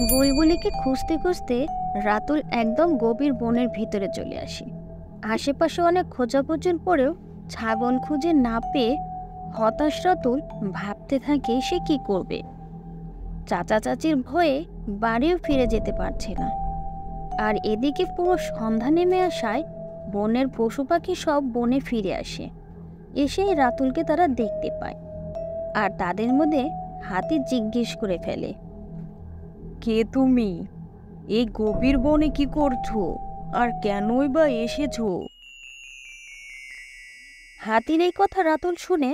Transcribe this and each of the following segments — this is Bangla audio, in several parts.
বুলবুলিকে খুঁজতে খুঁজতে রাতুল একদম গভীর বনের ভিতরে চলে আসে। আশেপাশে অনেক খোঁজাখুঁজির পরেও ছাগল খুঁজে না পেয়ে হতাশ রাতুল ভাবতে থাকে সে কি করবে। চাচা চাচির ভয়ে বাড়িও ফিরে যেতে পারছে না। আর এদিকে পুরো সন্ধ্যা নেমে আসায় বনের পশু পাখি সব বনে ফিরে আসে। এসেই রাতুলকে তারা দেখতে পায়। আর তাদের মধ্যে হাতি জিজ্ঞেস করে ফেলে, কে তুমি? এই গভীর বনে কি করছো? আর কেনই বা এসেছো? হাতির এই কথা রাতুল শুনে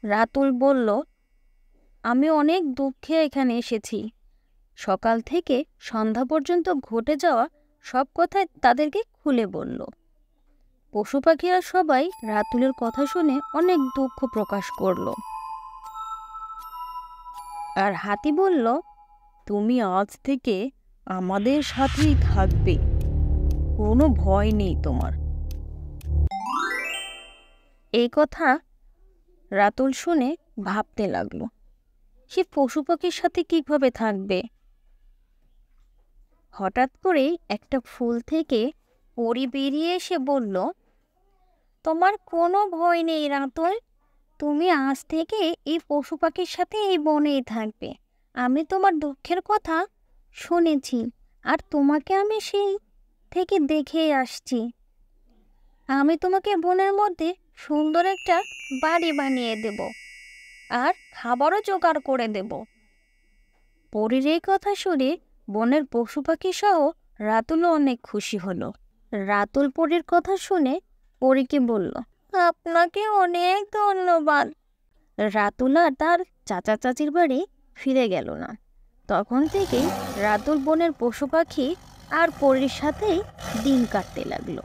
রাতুল বলল, আমি অনেক দুঃখে এখানে এসেছি। সকাল থেকে সন্ধ্যা পর্যন্ত ঘটে যাওয়া সব কথাই তাদেরকে খুলে বলল। পশু পাখিরা সবাই রাতুলের কথা শুনে অনেক দুঃখ প্রকাশ করলো। আর হাতি বলল, তুমি আজ থেকে আমাদের সাথেই থাকবে, কোনো ভয় নেই তোমার। এই কথা রাতুল শুনে ভাবতে লাগলো, সে পশু পাখির সাথে কিভাবে থাকবে। হঠাৎ করেই একটা ফুল থেকে পরি বেরিয়ে এসে বলল, তোমার কোনো ভয় নেই রাতুল, তুমি আজ থেকে এই পশু পাখির সাথে এই বনেই থাকবে। আমি তোমার দুঃখের কথা শুনেছি, আর তোমাকে আমি সেই থেকে দেখেই আসছি। আমি তোমাকে বনের মধ্যে সুন্দর একটা বাড়ি বানিয়ে দেব, আর খাবারও জোগাড় করে দেব। পরীর এই কথা শুনে বনের পশু পাখি সহ রাতুলও অনেক খুশি হলো। রাতুল পরীর কথা শুনে পরীকে বলল, আপনাকে অনেক ধন্যবাদ। রাতুল আর তার চাচা চাচির বাড়ি ফিরে গেল না। তখন থেকেই রাতুল বনের পশু পাখি আর পরীর সাথেই দিন কাটতে লাগলো।